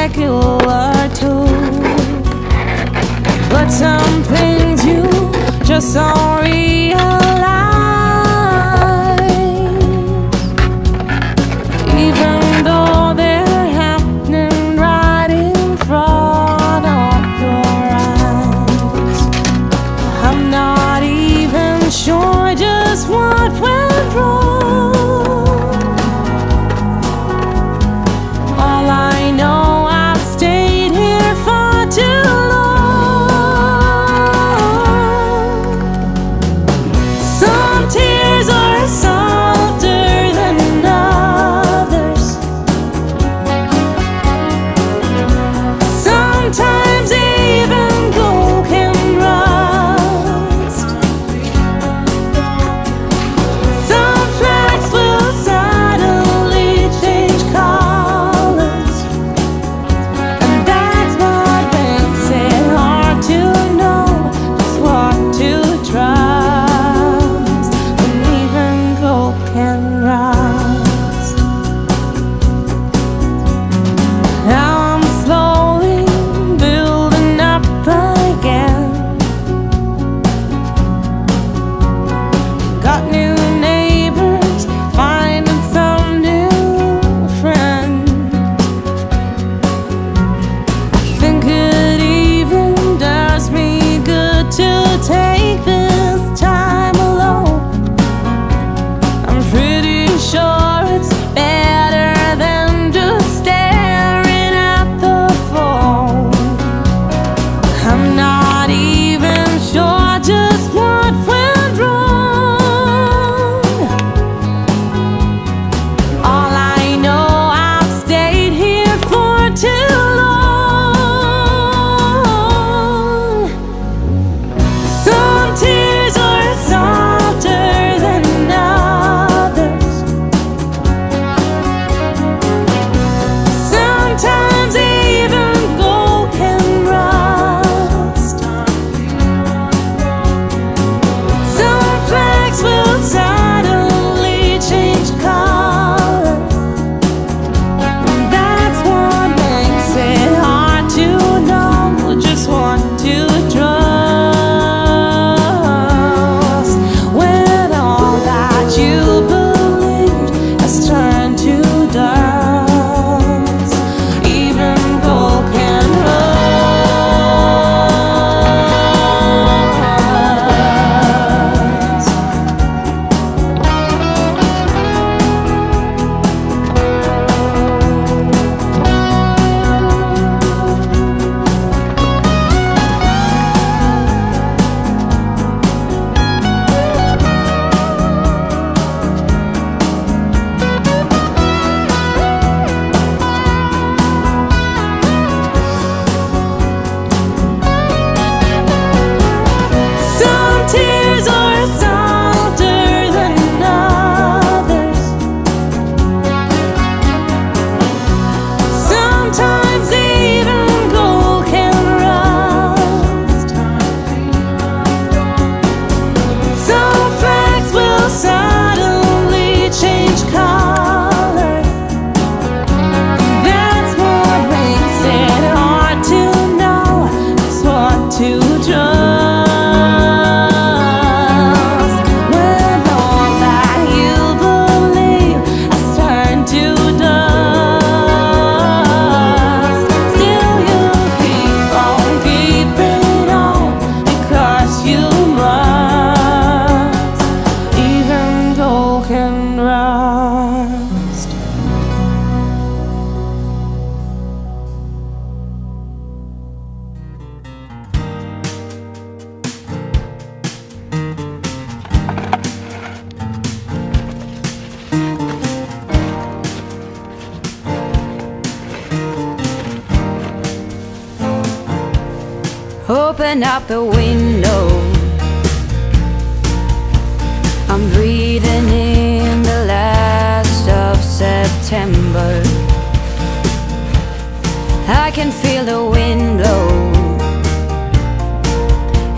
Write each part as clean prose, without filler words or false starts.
like you were too. But some things you just don't realize. Even though they're happening right in front of your eyes. I'm not even sure just what went wrong. All I know, I've stayed here for too long. Some tears are softer than others. Sometimes even gold can rust. Some flags will suddenly change colors, and that's what makes it hard to know just what to trust. And even gold can rust. Now I'm slowly building up again. Got new neighbors, finding some new friends. I think it even does me good to take this time alone. I'm pretty sure it's better than just staring at the phone. I'm not even sure just what went wrong. All I know, I've stayed here for too long. Some tears are softer than others. Sometimes even gold can rust. Some flags will suddenly change color, and that's what makes it hard to know just what to trust. When all that you believed has turned to dust, even gold can rust. Some tears are softer than others. Sometimes even gold can rust. Some flags will suddenly change color. That's what makes it hard to know just what to trust. When all that you believe has turned to dust, still you keep on keeping on because you must. Even gold can rust. Open up the window. I'm breathing in the last of September. I can feel the wind blow,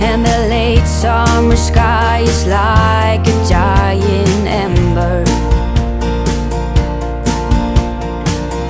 and the late summer sky is like a giant ember.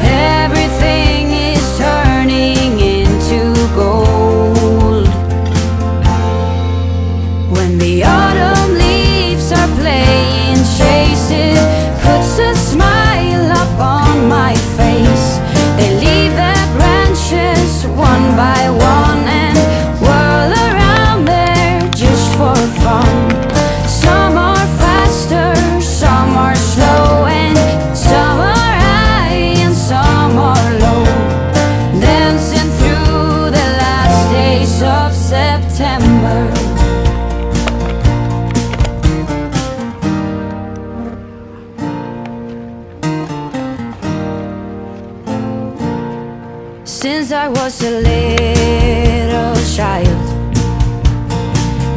Everything is turning since I was a little child.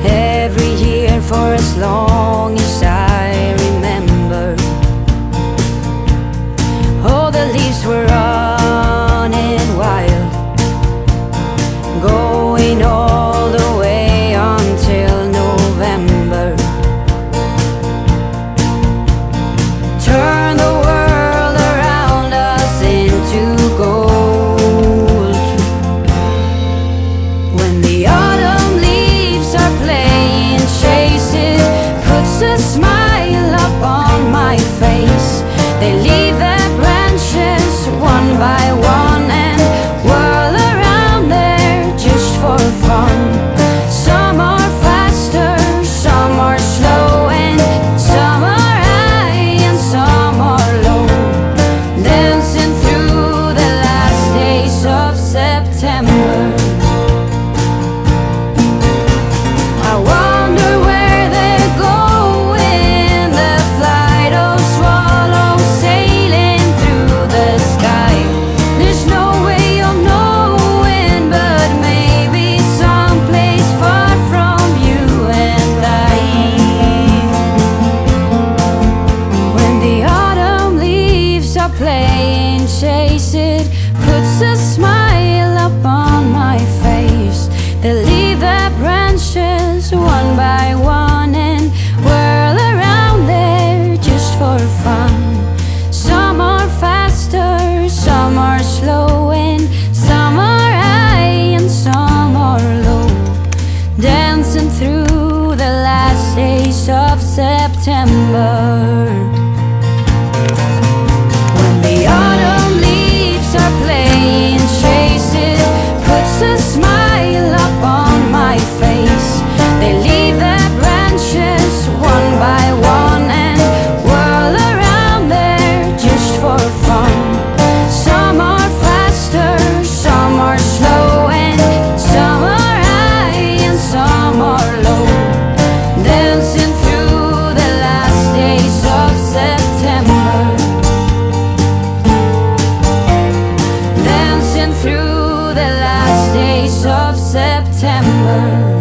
Every year for as long as I remember, all the leaves were running wild, going all the way until November. Turn the world around us into gold. When the autumn leaves are playing chase, it puts a smile up on my face. They leave their branches one by one and whirl around there just for fun. Some are faster, some are slow, and some are high and some are low, dancing through the last days of September. I wonder where they're going, the flight of swallows sailing through the sky. There's no way of knowing, but maybe someplace far from you and I. When the autumn leaves are playing chase, it puts a smile up on my face. They leave their branches one by one and whirl around there just for fun. Some are faster, some are slow, and some are high and some are low, dancing through the last days of September. When the autumn leaves are playing chase, it puts a smile up on my face. They leave their branches one by one and whirl around there just for fun. Some are faster, some are slow, and some are high and some are low, dancing through the last days of September. Dancing through the last days of September.